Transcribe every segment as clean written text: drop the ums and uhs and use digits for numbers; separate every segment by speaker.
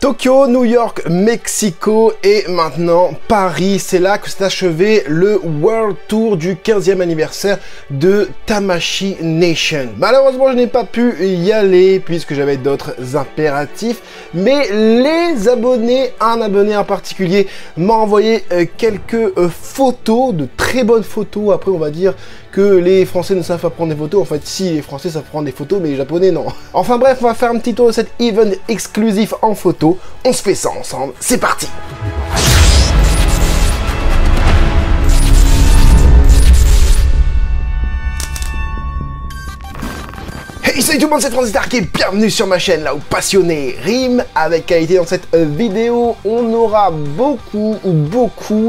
Speaker 1: Tokyo, New York, Mexico et maintenant Paris. C'est là que s'est achevé le World Tour du 15e anniversaire de Tamashii Nation. Malheureusement, je n'ai pas pu y aller puisque j'avais d'autres impératifs. Mais les abonnés, un abonné en particulier, m'a envoyé quelques photos, de très bonnes photos. Après, on va dire que les Français ne savent pas prendre des photos. En fait, si, les Français savent prendre des photos, mais les Japonais, non. Enfin bref, on va faire un petit tour de cet event exclusif en photo. On se fait ça ensemble. C'est parti! Hey, salut tout le monde, c'est Francis Dark et bienvenue sur ma chaîne là où passionné rime avec qualité. Dans cette vidéo, on aura beaucoup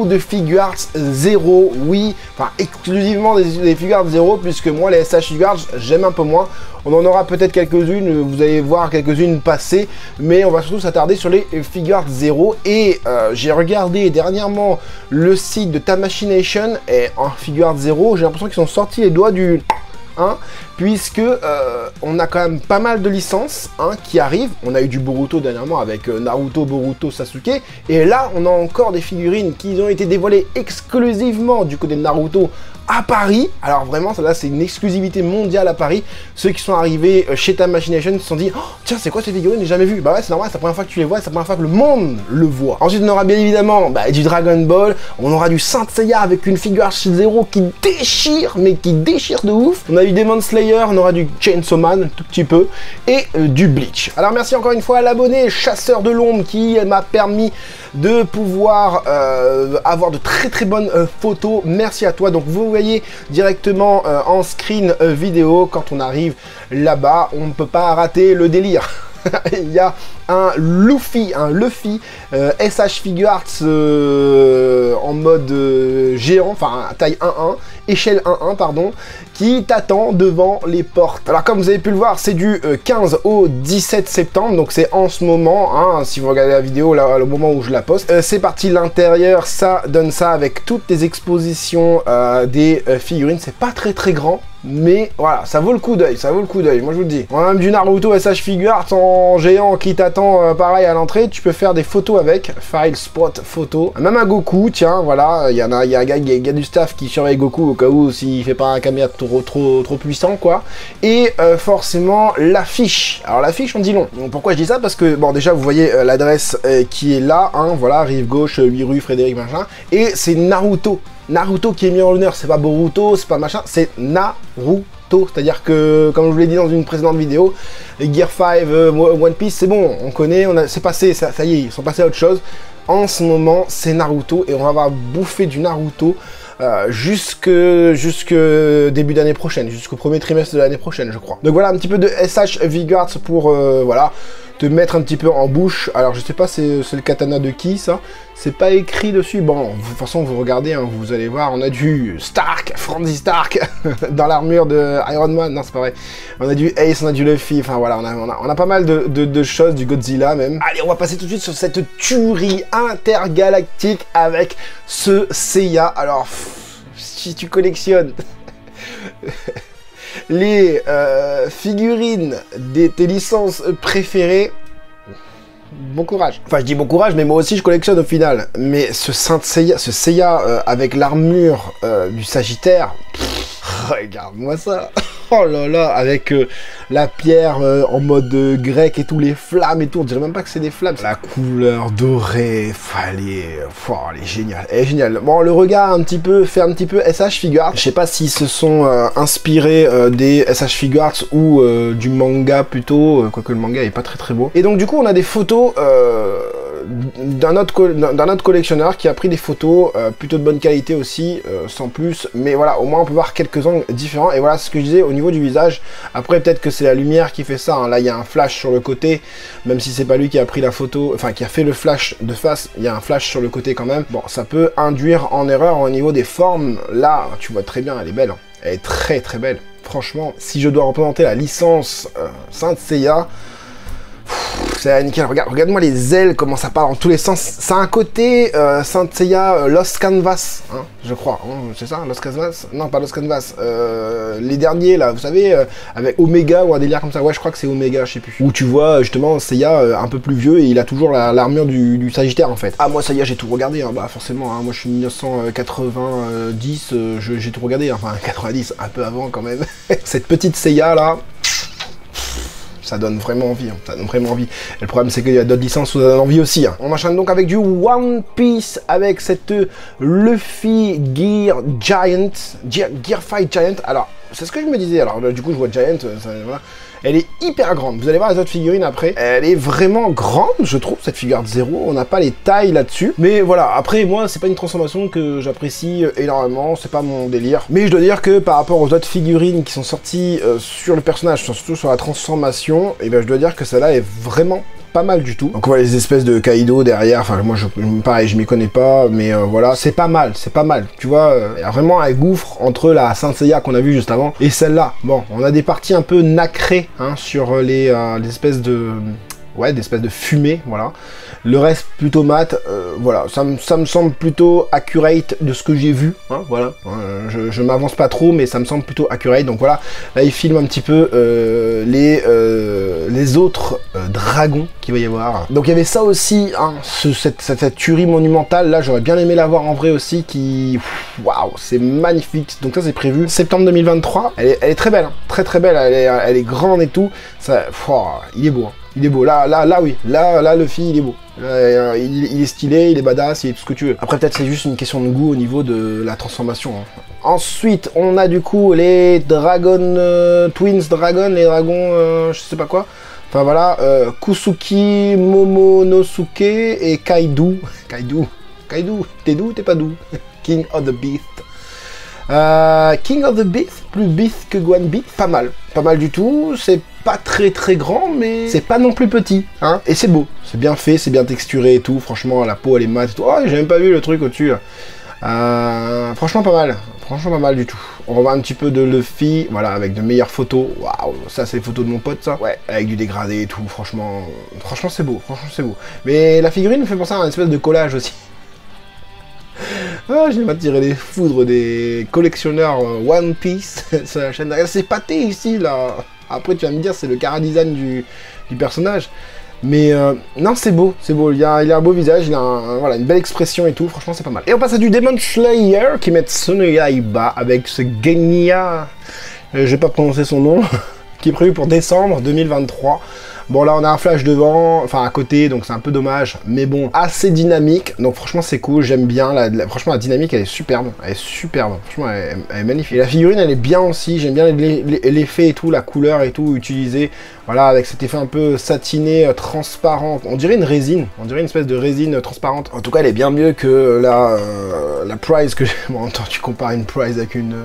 Speaker 1: de figure arts 0, oui, enfin exclusivement des figure arts 0 puisque moi les SH figure arts j'aime un peu moins. On en aura peut-être quelques-unes, vous allez voir quelques-unes passer, mais on va surtout s'attarder sur les figure arts 0 et j'ai regardé dernièrement le site de Tamashii Nation et en figure arts 0, j'ai l'impression qu'ils sont sortis les doigts du... puisque on a quand même pas mal de licences qui arrivent. On a eu du Boruto dernièrement avec Naruto, Boruto, Sasuke. Et là, on a encore des figurines qui ont été dévoilées exclusivement du côté de Naruto à Paris. Alors vraiment, ça là, c'est une exclusivité mondiale à Paris. Ceux qui sont arrivés chez Tamashii Nation se sont dit, oh, tiens, c'est quoi ces figurines? J'ai jamais vu. Bah ouais, c'est normal, c'est la première fois que tu les vois, c'est la première fois que le monde le voit. Ensuite, on aura bien évidemment du Dragon Ball. On aura du Saint Seiya avec une figure Arch 0 qui déchire, mais qui déchire de ouf. On a eu Demon Slayer, on aura du Chainsaw Man, un tout petit peu, et du Bleach. Alors merci encore une fois à l'abonné Chasseur de l'ombre qui m'a permis de pouvoir avoir de très bonnes photos. Merci à toi. Donc vous voyez directement en screen vidéo, quand on arrive là-bas, on ne peut pas rater le délire. Il y a un Luffy SH Figure Arts en mode géant, enfin taille 1-1, échelle 1-1 pardon, qui t'attend devant les portes. Alors comme vous avez pu le voir, c'est du 15 au 17 septembre, donc c'est en ce moment, si vous regardez la vidéo là, au moment où je la poste. C'est parti, l'intérieur, ça donne ça avec toutes les expositions des figurines. C'est pas très grand, mais voilà, ça vaut le coup d'œil, moi je vous le dis. On a même du Naruto SH Figure Arts en géant qui t'attend pareil à l'entrée, tu peux faire des photos avec, file, spot, photo. Même un Goku, tiens, voilà, il y a un gars du staff qui surveille Goku au cas où s'il fait pas un caméra trop puissant, quoi. Et forcément, l'affiche. Alors l'affiche, on dit long. Donc, pourquoi je dis ça? Parce que, bon, déjà, vous voyez l'adresse qui est là, voilà, rive gauche, 8 rue Frédéric, machin, et c'est Naruto. Naruto qui est mis en l'honneur, c'est pas Boruto, c'est pas machin, c'est Naruto. C'est-à-dire que, comme je vous l'ai dit dans une précédente vidéo, Gear 5, One Piece, c'est bon, on connaît, c'est passé, ça y est, ils sont passés à autre chose. En ce moment, c'est Naruto, et on va bouffer du Naruto jusque début d'année prochaine, jusqu'au premier trimestre de l'année prochaine, je crois. Donc voilà, un petit peu de SH Figure Arts pour, voilà, te mettre un petit peu en bouche. Alors je sais pas, c'est le katana de qui ça? C'est pas écrit dessus. Bon, de toute façon vous regardez, vous allez voir, on a du Stark, Francis Stark dans l'armure de Iron Man. Non, c'est pas vrai. On a du Ace, on a du Luffy. Enfin voilà, on a pas mal de choses, du Godzilla même. Allez, on va passer tout de suite sur cette tuerie intergalactique avec ce Seiya. Alors si tu collectionnes les figurines de tes licences préférées, bon courage. Enfin, je dis bon courage, mais moi aussi je collectionne au final. Mais ce Seiya avec l'armure du Sagittaire, regarde-moi ça. Oh là là, avec la pierre en mode grec et tout, les flammes et tout, on dirait même pas que c'est des flammes. La couleur dorée, elle est géniale, elle est géniale. Bon, le regard fait un petit peu SH Figure Arts. Je sais pas s'ils se sont inspirés des SH Figure Arts ou du manga plutôt, quoique le manga est pas très beau. Et donc du coup, on a des photos d'un autre collectionneur qui a pris des photos plutôt de bonne qualité aussi, sans plus, mais voilà, au moins on peut voir quelques angles différents. Et voilà ce que je disais au niveau du visage. Après peut-être que c'est la lumière qui fait ça, là il y a un flash sur le côté, même si c'est pas lui qui a pris la photo, enfin qui a fait le flash de face, il y a un flash sur le côté quand même. Bon, ça peut induire en erreur au niveau des formes. Là tu vois très bien, elle est belle, elle est très belle. Franchement, si je dois représenter la licence Saint Seiya, c'est nickel. Regarde-moi les ailes, comment ça part dans tous les sens. Ça a un côté Saint Seiya Lost Canvas, hein, je crois. Hein, c'est ça, Lost Canvas? Non, pas Lost Canvas. Les derniers, là, vous savez, avec Omega ou un délire comme ça. Ouais, je crois que c'est Omega, je sais plus. Où tu vois, justement, Seiya un peu plus vieux et il a toujours l'armure du Sagittaire, en fait. Ah, moi, ça y est, j'ai tout regardé, hein, bah forcément. Hein, moi, je suis 1990, j'ai tout regardé. Enfin, 90, un peu avant, quand même. Cette petite Seiya, là... Ça donne vraiment envie, hein. Ça donne vraiment envie. Et le problème, c'est qu'il y a d'autres licences où ça donne envie aussi. Hein. On enchaîne donc avec du One Piece, avec cette Luffy Gear Giant, Gear Fight Giant. Alors, c'est ce que je me disais. Alors, du coup, je vois Giant, voilà. Elle est hyper grande. Vous allez voir les autres figurines après. Elle est vraiment grande, je trouve, cette figure Art Zero. On n'a pas les tailles là-dessus. Mais voilà, après, moi, c'est pas une transformation que j'apprécie énormément. C'est pas mon délire. Mais je dois dire que par rapport aux autres figurines qui sont sorties sur le personnage, surtout sur la transformation, et ben je dois dire que celle-là est vraiment pas mal du tout. Donc on voit les espèces de Kaido derrière, enfin moi pareil, je m'y connais pas, mais voilà, c'est pas mal, tu vois, il y a vraiment un gouffre entre la Saint Seiya qu'on a vu juste avant et celle-là. Bon, on a des parties un peu nacrées, hein, sur les espèces de... Ouais, des espèces de fumée, voilà. Le reste plutôt mat, voilà, ça me semble plutôt accurate de ce que j'ai vu, hein, voilà. Je m'avance pas trop, mais ça me semble plutôt accurate, donc voilà. Là, il filme un petit peu les autres dragons qu'il va y avoir. Donc il y avait ça aussi, hein, cette tuerie monumentale, là, j'aurais bien aimé la voir en vrai aussi, qui... Waouh, c'est magnifique. Donc ça, c'est prévu septembre 2023. Elle est très belle, hein, très belle, elle est grande et tout. Ça, il est beau, hein. Il est beau, là oui, là Luffy il est beau, il est stylé, il est badass, il est tout ce que tu veux. Après peut-être c'est juste une question de goût au niveau de la transformation. Hein. Ensuite on a du coup les Dragon, Twins Dragon, les dragons, je sais pas quoi. Enfin voilà, Kusuki, Momonosuke et Kaido. Kaido, t'es doux, t'es pas doux. King of the Beast. King of the Beast, plus Beast que Guan Beast, pas mal du tout, c'est pas très grand, mais c'est pas non plus petit, hein, et c'est beau, c'est bien fait, c'est bien texturé et tout, franchement, la peau elle est mate et tout, oh, j'ai même pas vu le truc au-dessus, franchement pas mal du tout. On revoit un petit peu de Luffy, voilà, avec de meilleures photos, waouh, ça c'est les photos de mon pote, ça, ouais, avec du dégradé et tout, franchement c'est beau, mais la figurine me fait penser à une espèce de collage aussi. Ah, j'ai pas tiré les foudres des collectionneurs One Piece sur la chaîne derrière. C'est pâté ici, là. Après, tu vas me dire, c'est le chara-design du personnage. Mais non, c'est beau. Il a un beau visage, il a voilà, une belle expression et tout. Franchement, c'est pas mal. Et on passe à du Demon Slayer, qui met Sono Yaiba avec ce Genya, je vais pas prononcer son nom, qui est prévu pour décembre 2023. Bon, là, on a un flash devant, enfin à côté, donc c'est un peu dommage, mais bon, assez dynamique, donc franchement, c'est cool, j'aime bien, franchement, la dynamique, elle est superbe, franchement, elle est magnifique. Et la figurine, elle est bien aussi, j'aime bien l'effet et tout, la couleur et tout, utilisé, voilà, avec cet effet un peu satiné, transparent, on dirait une résine, on dirait une espèce de résine transparente. En tout cas, elle est bien mieux que la Prize que j'ai... Bon, attends, tu compares une Prize avec une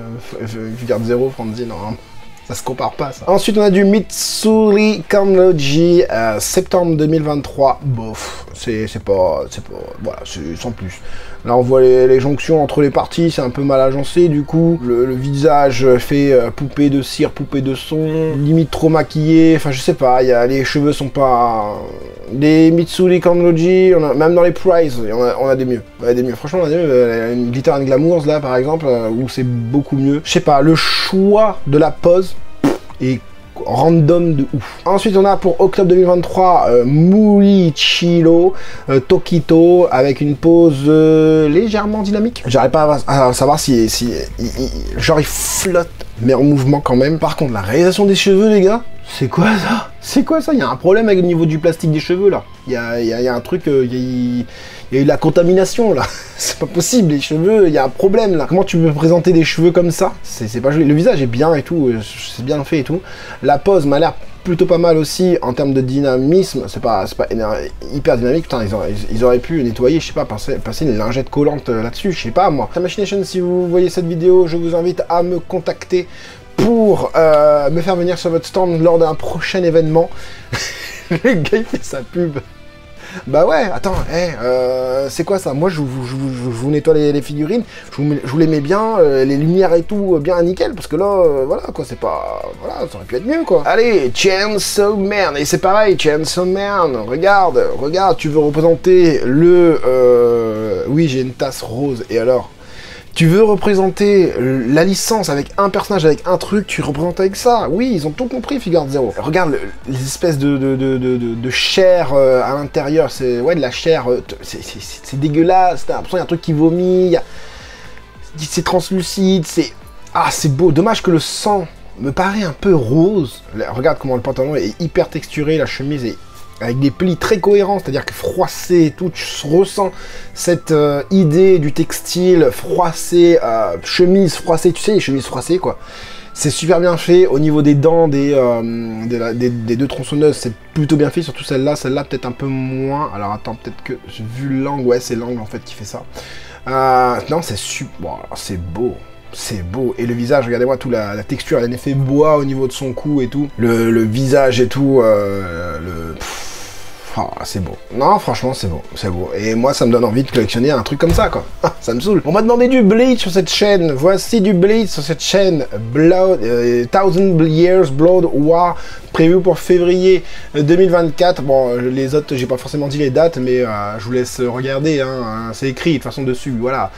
Speaker 1: figure de zéro, Franzi, non, hein. Ça se compare pas, ça. Ensuite, on a du Mitsuri Kanroji, septembre 2023. Bof, c'est pas... Voilà, c'est sans plus. Là, on voit les jonctions entre les parties, c'est un peu mal agencé, du coup. Le visage fait poupée de cire, poupée de son, limite trop maquillé, enfin, je sais pas, les cheveux sont pas... Les Mitsuri Kanroji, même dans les Prize, on a des mieux. Franchement, on a des mieux. Une Glitter and Glamours, là, par exemple, où c'est beaucoup mieux. Je sais pas, le choix de la pose est random de ouf. Ensuite, on a pour octobre 2023 Muichiro Tokito avec une pose légèrement dynamique. J'arrive pas à savoir si genre il flotte, mais en mouvement quand même. Par contre, la réalisation des cheveux, les gars, c'est quoi ça? Il y a un problème avec le niveau du plastique des cheveux, là. Il y a un truc... il y a eu la contamination, là. C'est pas possible, les cheveux, il y a un problème, là. Comment tu peux présenter des cheveux comme ça? C'est pas joli. Le visage est bien et tout, c'est bien fait et tout. La pose m'a l'air plutôt pas mal aussi, en termes de dynamisme. C'est pas hyper dynamique. Putain, ils auraient pu nettoyer, je sais pas, passer une lingette collante là-dessus, je sais pas, moi. Machination, si vous voyez cette vidéo, je vous invite à me contacter pour me faire venir sur votre stand lors d'un prochain événement. Le gars, il fait sa pub. Bah ouais, attends, c'est quoi ça? Moi, je vous nettoie les figurines, je vous les mets bien, les lumières et tout, bien nickel, parce que là, voilà, quoi, c'est pas... Voilà, ça aurait pu être mieux, quoi. Allez, Chainsaw Man, et c'est pareil, Chainsaw Man, regarde, tu veux représenter le... Oui, j'ai une tasse rose, et alors? Tu veux représenter la licence avec un personnage, avec un truc, tu représentes avec ça. Oui, ils ont tout compris, Figuarts Zero. Regarde les espèces de chair à l'intérieur, c'est ouais de la chair, c'est dégueulasse, t'as l'impression qu'il y a un truc qui vomit, c'est translucide, c'est beau. Dommage que le sang me paraît un peu rose. Là, regarde comment le pantalon est hyper texturé, la chemise est avec des plis très cohérents, c'est-à-dire que froissé et tout, tu ressens cette idée du textile froissé, chemise froissée, tu sais, les chemises froissées, quoi. C'est super bien fait, au niveau des dents des deux tronçonneuses, c'est plutôt bien fait, surtout celle-là peut-être un peu moins, alors attends, peut-être que j'ai vu l'angle, ouais, c'est l'angle en fait qui fait ça. Non, c'est super, bon, c'est beau. C'est beau, et le visage, regardez-moi, tout la texture, elle a un effet bois au niveau de son cou et tout, le visage et tout, c'est beau. Non, franchement, c'est beau, et moi, ça me donne envie de collectionner un truc comme ça, quoi. Ça me saoule. On m'a demandé du Bleach sur cette chaîne, voici du Bleach sur cette chaîne, Blood, Thousand Years Blood War, prévu pour février 2024. Bon, les autres, j'ai pas forcément dit les dates, mais je vous laisse regarder, hein, c'est écrit de toute façon dessus, voilà.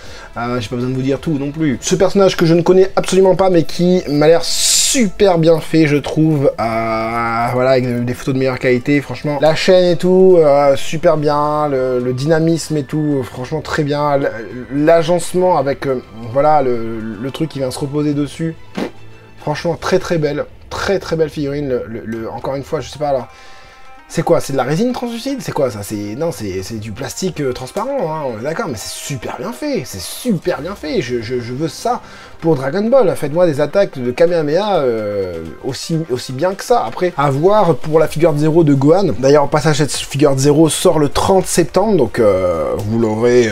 Speaker 1: J'ai pas besoin de vous dire tout non plus. Ce personnage que je ne connais absolument pas, mais qui m'a l'air super bien fait, je trouve, voilà, avec des photos de meilleure qualité, franchement. La chaîne et tout, super bien, le dynamisme et tout, franchement très bien. L'agencement avec, voilà, le truc qui vient se reposer dessus, franchement très belle. Très belle figurine, encore une fois, je sais pas, alors... C'est quoi? C'est de la résine translucide? C'est quoi ça? Non, c'est du plastique transparent, hein, on est d'accord, mais c'est super bien fait, je veux ça pour Dragon Ball, faites-moi des attaques de Kamehameha aussi bien que ça. Après, à voir pour la Figuarts Zero de Gohan. D'ailleurs, au passage, cette Figuarts Zero sort le 30 septembre, donc vous l'aurez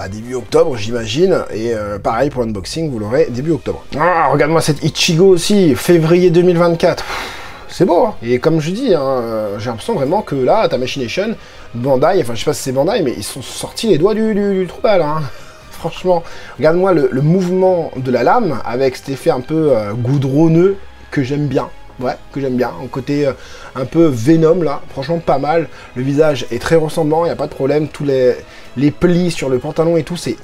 Speaker 1: début octobre, j'imagine, et pareil pour l'unboxing, vous l'aurez début octobre. Ah, regarde-moi cette Ichigo aussi, février 2024. C'est beau, hein. Et comme je dis, hein, j'ai l'impression vraiment que là, Tamashination, Bandai, enfin je sais pas si c'est Bandai, mais ils sont sortis les doigts du trou balle, hein. Franchement, regarde-moi le mouvement de la lame, avec cet effet un peu goudronneux, que j'aime bien. Ouais, que j'aime bien, un côté un peu Venom là, franchement pas mal. Le visage est très ressemblant, il n'y a pas de problème, tous les plis sur le pantalon et tout, c'est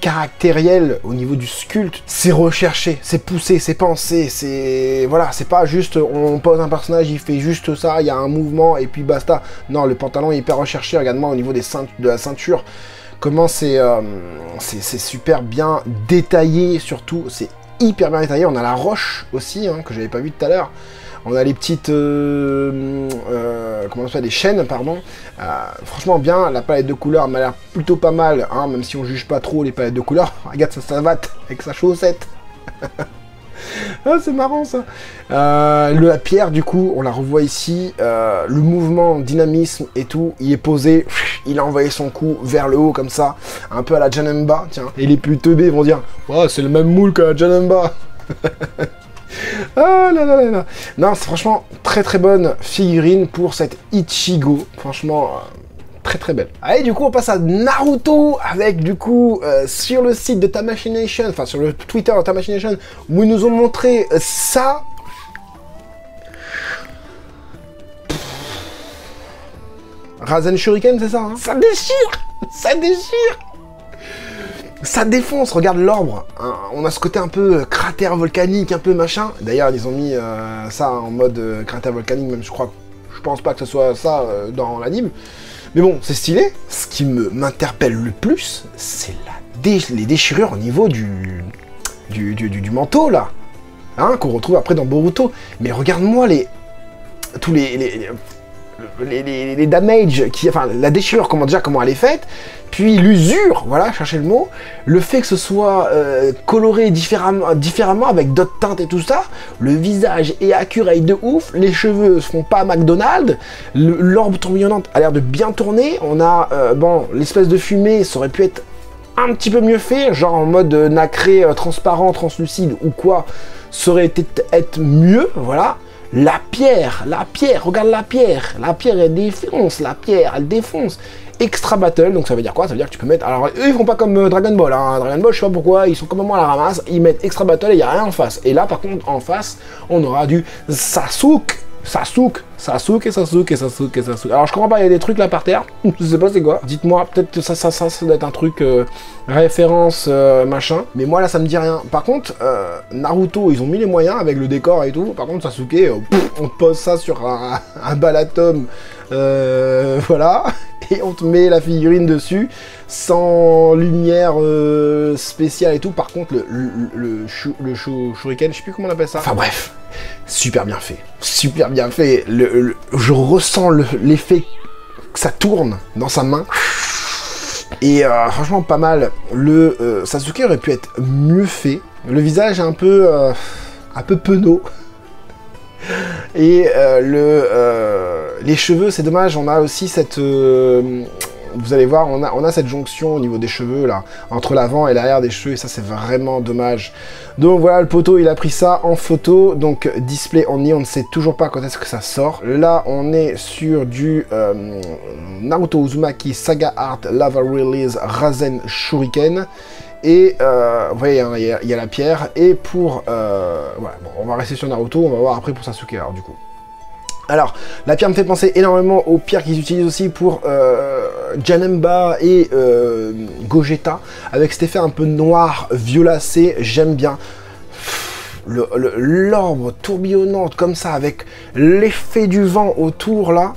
Speaker 1: caractériel au niveau du sculpte, c'est recherché, c'est poussé, c'est pensé, c'est... Voilà, c'est pas juste on pose un personnage, il fait juste ça, il y a un mouvement et puis basta. Non, le pantalon est hyper recherché, regarde-moi au niveau de la ceinture, comment c'est super bien détaillé, surtout, c'est hyper bien détaillé. On a la roche aussi, hein, que j'avais pas vu tout à l'heure. On a les petites, comment on appelle, des chaînes, pardon. Franchement bien, la palette de couleurs m'a l'air plutôt pas mal, hein, même si on juge pas trop les palettes de couleurs. Regarde sa savate avec sa chaussette. Ah, c'est marrant ça. La pierre, du coup, on la revoit ici. Le mouvement, dynamisme et tout, il est posé. Il a envoyé son cou vers le haut comme ça, un peu à la Janemba, tiens. Et les plus teubés vont dire, oh, c'est le même moule que la Janemba. Ah là là là là. Non, c'est franchement très bonne figurine pour cette Ichigo. Franchement, très belle. Allez, du coup, on passe à Naruto avec, du coup, sur le site de Tamashination, enfin sur le Twitter de Tamashination, où ils nous ont montré ça. Rasen Shuriken, c'est ça, hein? Ça déchire. Ça déchire. Ça défonce, regarde l'orbre, hein, on a ce côté un peu cratère volcanique, un peu machin. D'ailleurs, ils ont mis ça en mode cratère volcanique, même je pense pas que ce soit ça dans l'anime. Mais bon, c'est stylé. Ce qui m'interpelle le plus, c'est les déchirures au niveau du manteau, là. Hein, qu'on retrouve après dans Boruto. Mais regarde-moi tous les damage, enfin la déchirure, comment elle est faite, puis l'usure, voilà, cherchez le mot, le fait que ce soit coloré différemment avec d'autres teintes et tout ça, le visage est accurate de ouf, les cheveux se font pas McDonald's, l'orbe tourbillonnante a l'air de bien tourner, on a, bon, l'espèce de fumée, ça aurait pu être un petit peu mieux fait, genre en mode nacré, transparent, translucide ou quoi, ça aurait été être mieux, voilà. La pierre, regarde la pierre elle défonce, elle défonce. Extra battle, donc ça veut dire quoi? Ça veut dire que tu peux mettre... Alors eux ils font pas comme Dragon Ball, hein. Dragon Ball je sais pas pourquoi, ils sont complètement à la ramasse, ils mettent extra battle et il n'y a rien en face. Et là par contre en face, on aura du Sasuke. Alors je comprends pas, il y a des trucs là par terre, je sais pas c'est quoi. Dites-moi, peut-être que ça doit être un truc référence machin. Mais moi là ça me dit rien. Par contre, Naruto, ils ont mis les moyens avec le décor et tout. Par contre Sasuke, on te pose ça sur un balatum, voilà. Et on te met la figurine dessus, sans lumière spéciale et tout. Par contre, le shuriken, je sais plus comment on appelle ça. Enfin bref, super bien fait. Super bien fait. Je ressens l'effet que ça tourne dans sa main. Et franchement, pas mal. Le Sasuke aurait pu être mieux fait. Le visage est un peu penaud. Et les cheveux, c'est dommage, on a aussi cette... vous allez voir, on a cette jonction au niveau des cheveux, là, entre l'avant et l'arrière des cheveux, et ça, c'est vraiment dommage. Donc voilà, le poteau, il a pris ça en photo, donc display only, on ne sait toujours pas quand est-ce que ça sort. Là, on est sur du Naruto Uzumaki Saga Art Lava Release Rasen Shuriken. Et vous voyez, hein, il y a la pierre. Et pour... voilà, bon, on va rester sur Naruto, on va voir après pour Sasuke, alors du coup. Alors, la pierre me fait penser énormément aux pierres qu'ils utilisent aussi pour Janemba et Gogeta, avec cet effet un peu noir, violacé, j'aime bien. L'orbe tourbillonnante comme ça, avec l'effet du vent autour, là,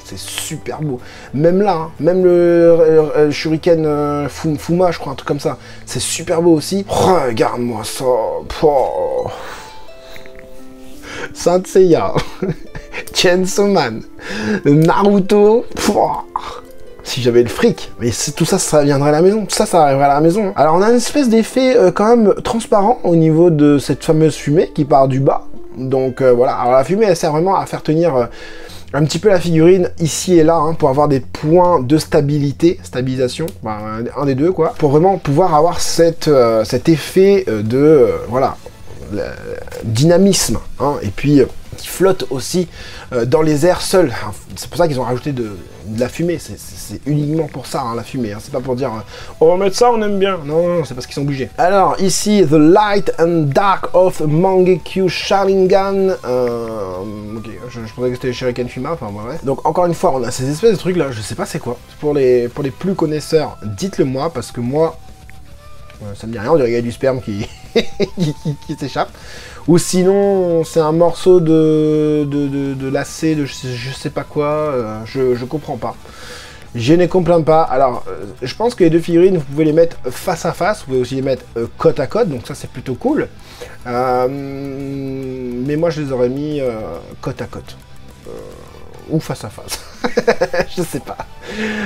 Speaker 1: c'est super beau. Même là, hein, même le shuriken Fuma, je crois, un truc comme ça, c'est super beau aussi. Regarde-moi ça. Oh. Saint Seiya, Chainsaw Man, Naruto, si j'avais le fric, mais tout ça, ça viendrait à la maison, tout ça, ça arriverait à la maison. Alors on a une espèce d'effet quand même transparent au niveau de cette fameuse fumée qui part du bas, donc voilà, alors la fumée elle sert vraiment à faire tenir un petit peu la figurine ici et là, hein, pour avoir des points de stabilisation, bah, un des deux quoi, pour vraiment pouvoir avoir cet effet de, voilà, dynamisme, hein, et puis qui flotte aussi dans les airs seul. C'est pour ça qu'ils ont rajouté de la fumée, c'est uniquement pour ça, hein, la fumée, hein. C'est pas pour dire on va mettre ça, on aime bien, non, c'est parce qu'ils sont obligés. Alors ici, The Light and Dark of Mangekyo Sharingan, ok, je pensais que c'était Shuriken Fuma, enfin bref. Donc encore une fois, on a ces espèces de trucs là, je sais pas c'est quoi. Pour les plus connaisseurs, dites-le moi, parce que moi, ça me dit rien, on dirait qu'il y a du sperme qui qui s'échappe. Ou sinon, c'est un morceau de lacet, de je sais pas quoi, je comprends pas. Je ne comprends pas. Alors, je pense que les deux figurines, vous pouvez les mettre face à face, vous pouvez aussi les mettre côte à côte, donc ça c'est plutôt cool. Mais moi je les aurais mis côte à côte. Ou face à face. Je sais pas.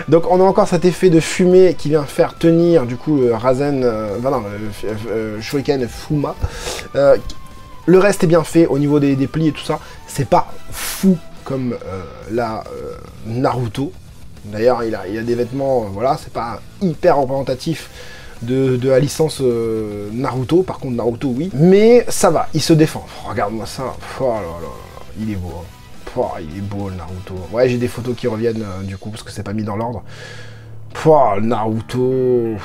Speaker 1: Donc on a encore cet effet de fumée qui vient faire tenir du coup le Rasen, Shuriken Fuma. Le reste est bien fait au niveau des plis et tout ça. C'est pas fou comme la Naruto. D'ailleurs il a des vêtements, voilà, c'est pas hyper représentatif de la licence Naruto. Par contre Naruto oui. Mais ça va, il se défend. Regarde-moi ça. Oh là là là, il est beau. Hein. Oh, il est beau le Naruto. Ouais, j'ai des photos qui reviennent du coup parce que c'est pas mis dans l'ordre. Oh, le Naruto.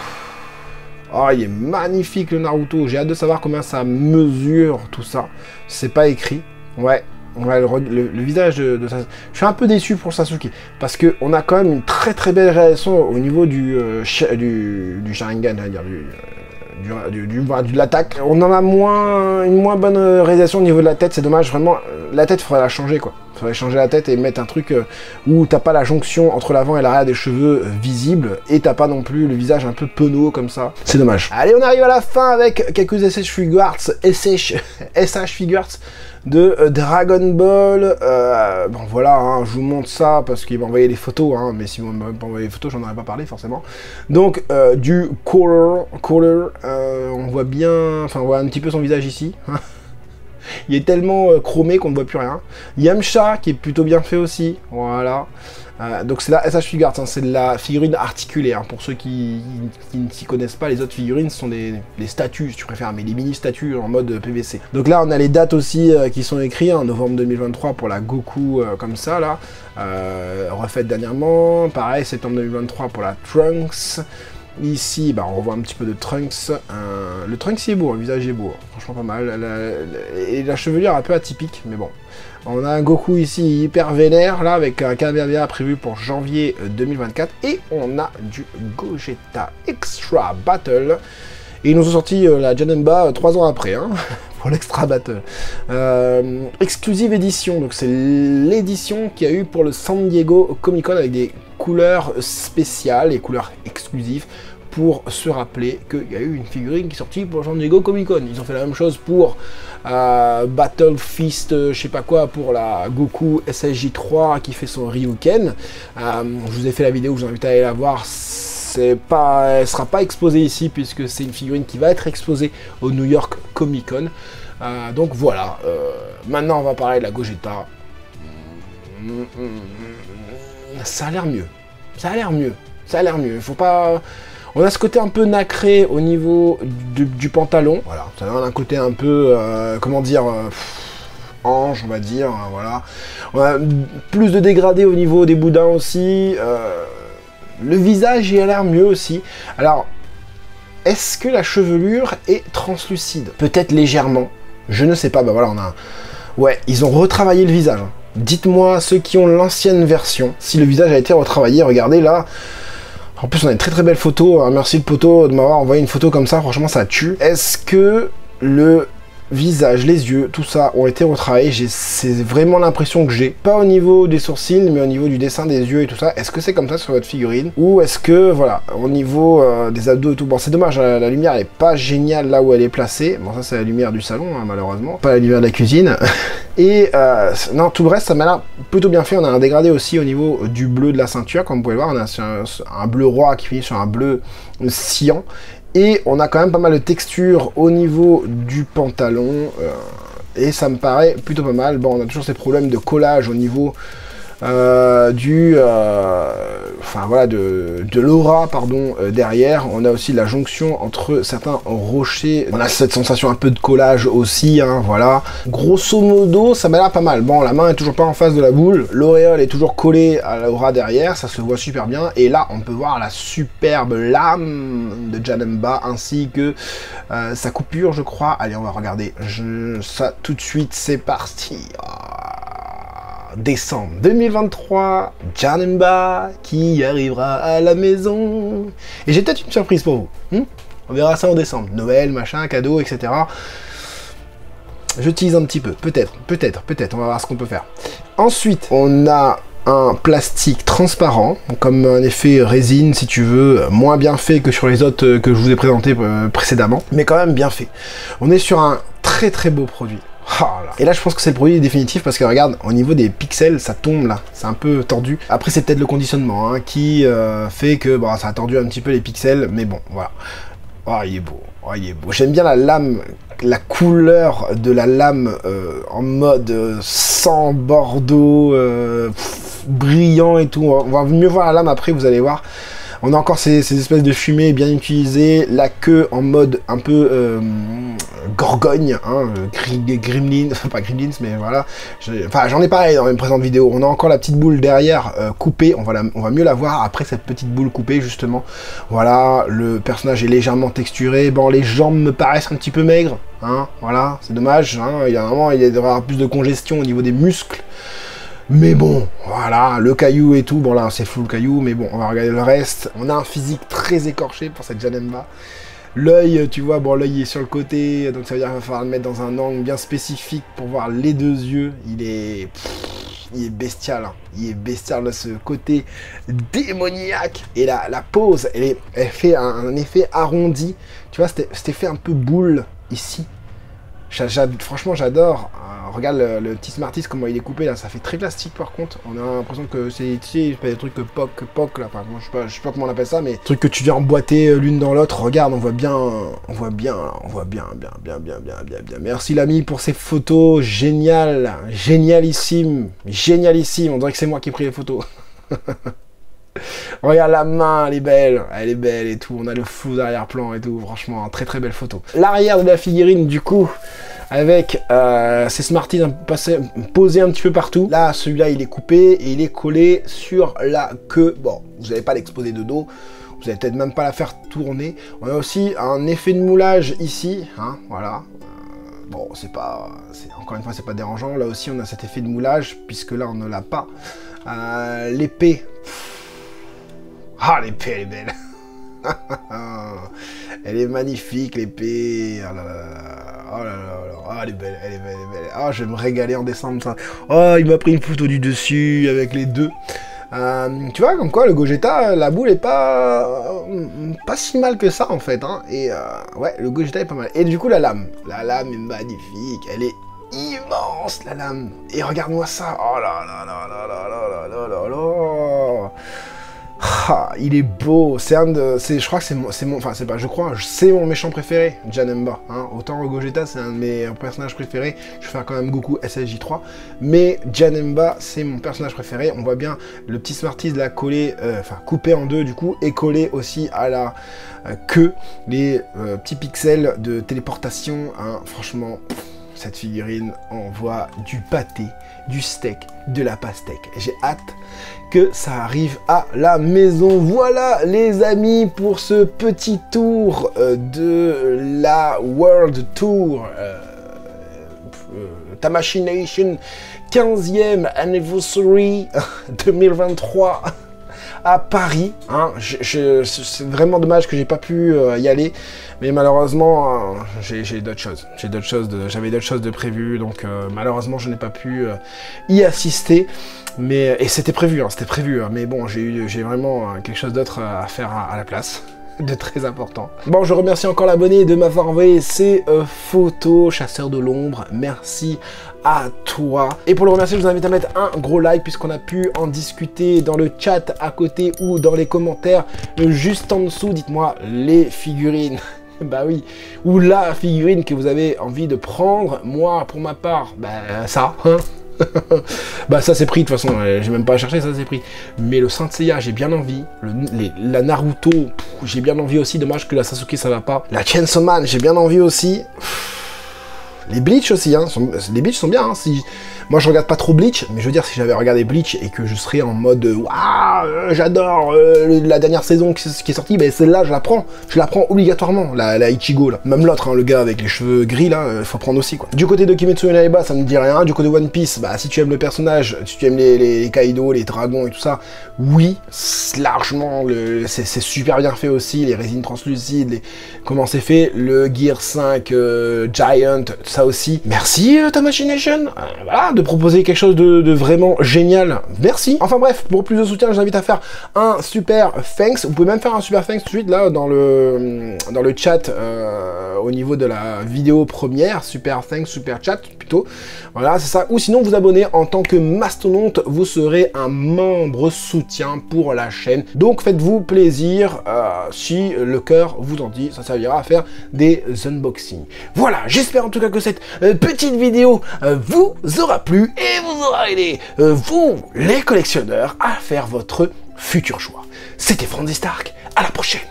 Speaker 1: Oh, il est magnifique le Naruto. J'ai hâte de savoir combien ça mesure tout ça. C'est pas écrit. Ouais, le visage de Sasuke. Je suis un peu déçu pour Sasuke parce que on a quand même une très très belle réaction au niveau du Sharingan, à dire de l'attaque. On en a une moins bonne réalisation au niveau de la tête, c'est dommage, vraiment, la tête, il faudrait la changer, quoi. Il faudrait changer la tête et mettre un truc où t'as pas la jonction entre l'avant et l'arrière des cheveux visible, et t'as pas non plus le visage un peu penaud comme ça. C'est dommage. Allez, on arrive à la fin avec quelques SH Figures, SH Figures de Dragon Ball. Bon voilà, hein, je vous montre ça parce qu'il m'a envoyé des photos, hein, mais si vous m'avez pas envoyé des photos, j'en aurais pas parlé forcément. Donc du Color, on voit bien, enfin on voit un petit peu son visage ici. il est tellement chromé qu'on ne voit plus rien. Yamcha qui est plutôt bien fait aussi, voilà. Donc c'est la SH Figuarts, hein, c'est de la figurine articulée, hein, pour ceux qui ne s'y connaissent pas, les autres figurines ce sont des statues si tu préfères, mais des mini statues en mode PVC. Donc là on a les dates aussi qui sont écrites, hein, novembre 2023 pour la Goku comme ça là, refaite dernièrement, pareil septembre 2023 pour la Trunks. Ici, bah, on revoit un petit peu de Trunks. Le Trunks il est beau, le visage est beau, franchement pas mal. Et la chevelure un peu atypique, mais bon. On a un Goku ici hyper vénère, là, avec un Kamehameha prévu pour janvier 2024. Et on a du Gogeta Extra Battle. Et ils nous ont sorti la Janemba 3 ans après, hein, pour l'Extra Battle. Exclusive édition, donc c'est l'édition qu'il y a eu pour le San Diego Comic Con avec des couleurs spéciales et couleurs exclusives pour se rappeler qu'il y a eu une figurine qui est sortie pour le San Diego Comic Con. Ils ont fait la même chose pour Battle Fist, je sais pas quoi, pour la Goku SSJ3 qui fait son Ryuken. Je vous ai fait la vidéo, je vous invite à aller la voir. Elle sera pas exposée ici puisque c'est une figurine qui va être exposée au New York Comic Con. Donc voilà, maintenant on va parler de la Gogeta. Ça a l'air mieux, ça a l'air mieux, ça a l'air mieux. Faut pas... On a ce côté un peu nacré au niveau du pantalon. Voilà, ça a un côté un peu, comment dire, ange, on va dire, voilà. On a plus de dégradé au niveau des boudins aussi. Le visage, il a l'air mieux aussi. Alors, est-ce que la chevelure est translucide? Peut-être légèrement. Je ne sais pas. Bah voilà, on a... Ouais, ils ont retravaillé le visage. Dites-moi, ceux qui ont l'ancienne version, si le visage a été retravaillé. Regardez là. En plus, on a une très très belle photo. Merci le poteau de m'avoir envoyé une photo comme ça. Franchement, ça tue. Est-ce que le visage, les yeux, tout ça ont été retravaillés? C'est vraiment l'impression que j'ai. Pas au niveau des sourcils, mais au niveau du dessin des yeux et tout ça. Est-ce que c'est comme ça sur votre figurine? Ou est-ce que, voilà, au niveau des abdos et tout. Bon, c'est dommage, la lumière elle est pas géniale là où elle est placée. Bon, ça c'est la lumière du salon, hein, malheureusement. Pas la lumière de la cuisine. Et non, tout le reste, ça m'a l'air plutôt bien fait. On a un dégradé aussi au niveau du bleu de la ceinture. Comme vous pouvez le voir, on a un bleu roi qui finit sur un bleu cyan. Et on a quand même pas mal de texture au niveau du pantalon. Et ça me paraît plutôt pas mal. Bon, on a toujours ces problèmes de collage au niveau enfin voilà, de l'aura, pardon, derrière. On a aussi la jonction entre certains rochers. On a cette sensation un peu de collage aussi, hein, voilà. Grosso modo, ça m'a l'air pas mal. Bon, la main est toujours pas en face de la boule. L'auréole est toujours collée à l'aura derrière. Ça se voit super bien. Et là, on peut voir la superbe lame de Janemba ainsi que sa coupure, je crois. Allez, on va regarder ça tout de suite. C'est parti. Décembre 2023, Janemba qui arrivera à la maison. Et j'ai peut-être une surprise pour vous. On verra ça en décembre. Noël, machin, cadeau, etc. Je tease un petit peu. Peut-être. On va voir ce qu'on peut faire. Ensuite, on a un plastique transparent, comme un effet résine, si tu veux, moins bien fait que sur les autres que je vous ai présentés précédemment, mais quand même bien fait. On est sur un très très beau produit. Oh là. Et là je pense que c'est le produit définitif parce que regarde, au niveau des pixels ça tombe là, c'est un peu tordu. Après c'est peut-être le conditionnement hein, qui fait que bon, ça a tordu un petit peu les pixels, mais bon voilà. Oh il est beau, il est beau. J'aime bien la lame, la couleur de la lame en mode sang bordeaux, brillant et tout. On va mieux voir la lame après, vous allez voir. On a encore ces espèces de fumée bien utilisées, la queue en mode un peu gorgogne, hein, gremlin, enfin pas gremlins, mais voilà. Enfin j'en ai pareil dans mes présentes vidéos. On a encore la petite boule derrière coupée, on va mieux la voir après cette petite boule coupée justement. Voilà, le personnage est légèrement texturé. Bon, les jambes me paraissent un petit peu maigres, hein, voilà, c'est dommage. Hein, il y a un moment, il devrait y avoir plus de congestion au niveau des muscles. Mais bon, voilà, le caillou et tout, bon là c'est flou le caillou, mais bon, on va regarder le reste. On a un physique très écorché pour cette Janemba. L'œil, tu vois, bon l'œil est sur le côté, donc ça veut dire qu'il va falloir le mettre dans un angle bien spécifique pour voir les deux yeux. Il est bestial, hein. Il est bestial, ce côté démoniaque. Et la pose, elle fait un effet arrondi. Tu vois, cet effet un peu boule ici. Franchement, j'adore. Regarde le petit Smarties, comment il est coupé là, ça fait très plastique par contre. On a l'impression que c'est, tu sais, des trucs que POC là, enfin, je sais pas comment on appelle ça, mais trucs que tu viens emboîter l'une dans l'autre. Regarde, on voit bien. Merci l'ami pour ces photos, génial, génialissime. On dirait que c'est moi qui ai pris les photos. Regarde la main, elle est belle et tout, on a le flou d'arrière-plan et tout, franchement, très très belle photo. L'arrière de la figurine du coup, avec ces Smarties posés un petit peu partout. Là, celui-là, il est coupé et il est collé sur la queue. Bon, vous n'avez pas l'exposé de dos, vous n'allez peut-être même pas la faire tourner. On a aussi un effet de moulage ici, hein, voilà. Bon, encore une fois, c'est pas dérangeant. Là aussi, on a cet effet de moulage, puisque là, on ne l'a pas. L'épée... Ah, l'épée, elle est belle. Elle est magnifique, l'épée. Oh là là. Oh là là. Oh, elle est belle, elle est belle, elle est belle. Oh, je vais me régaler en décembre, ça. Oh, il m'a pris une photo du dessus avec les deux. Tu vois, comme quoi, le Gogeta, la boule est pas si mal que ça, en fait. Hein. Et ouais, le Gogeta est pas mal. Et du coup, la lame. La lame est magnifique. Elle est immense, la lame. Et regarde-moi ça. Oh là là là là là là là là là. Ah, il est beau, je crois que c'est mon méchant préféré, Janemba. Hein. Autant Gogeta, c'est un de mes personnages préférés. Je fais quand même Goku SSJ3, mais Janemba, c'est mon personnage préféré. On voit bien le petit Smarties là collé, coupé en deux du coup, et collé aussi à la queue, les petits pixels de téléportation. Hein. Franchement, cette figurine envoie du pâté, du steak, de la pastèque. J'ai hâte que ça arrive à la maison. Voilà les amis pour ce petit tour de la World Tour Tamashination 15e Anniversary 2023 à Paris. Hein. C'est vraiment dommage que j'ai pas pu y aller, mais malheureusement j'ai d'autres choses. J'avais d'autres choses de prévues, donc malheureusement je n'ai pas pu y assister. Et c'était prévu, hein, mais bon, j'ai vraiment quelque chose d'autre à faire à la place. De très important. Bon, je remercie encore l'abonné de m'avoir envoyé ces photos, chasseur de l'ombre. Merci à toi. Et pour le remercier, je vous invite à mettre un gros like puisqu'on a pu en discuter dans le chat à côté ou dans les commentaires juste en dessous. Dites-moi les figurines. Bah oui, ou la figurine que vous avez envie de prendre. Moi, pour ma part, bah ça, hein. Bah ça c'est pris de toute façon, j'ai même pas à chercher, ça c'est pris. Mais le Saint Seiya j'ai bien envie, la Naruto j'ai bien envie aussi, dommage que la Sasuke ça va pas. La Chainsaw Man j'ai bien envie aussi. Les Bleach aussi, hein, les Bleach sont bien, hein, moi je regarde pas trop Bleach, mais je veux dire si j'avais regardé Bleach et que je serais en mode waouh, j'adore la dernière saison qui est sortie, ben celle-là je la prends obligatoirement, la Ichigo là. Même l'autre, hein, le gars avec les cheveux gris là, faut prendre aussi quoi. Du côté de Kimetsu no Yaiba ça me dit rien, du côté de One Piece, bah si tu aimes le personnage, si tu aimes les Kaido, les dragons et tout ça, oui, largement, c'est super bien fait aussi, les résines translucides, comment c'est fait, le Gear 5 Giant, ça aussi. Merci Tamashination, voilà, de proposer quelque chose de vraiment génial. Merci. Enfin bref, pour plus de soutien, je vous invite à faire un super thanks. Vous pouvez même faire un super thanks tout de suite là dans le chat au niveau de la vidéo première. Super thanks, super chat plutôt. Voilà, c'est ça. Ou sinon vous abonner en tant que mastodonte, vous serez un membre soutien pour la chaîne. Donc faites-vous plaisir. Si le cœur vous en dit, ça servira à faire des unboxings. Voilà, j'espère en tout cas que cette petite vidéo vous aura plu et vous aura aidé, vous les collectionneurs, à faire votre futur choix. C'était Franzy Stark, à la prochaine.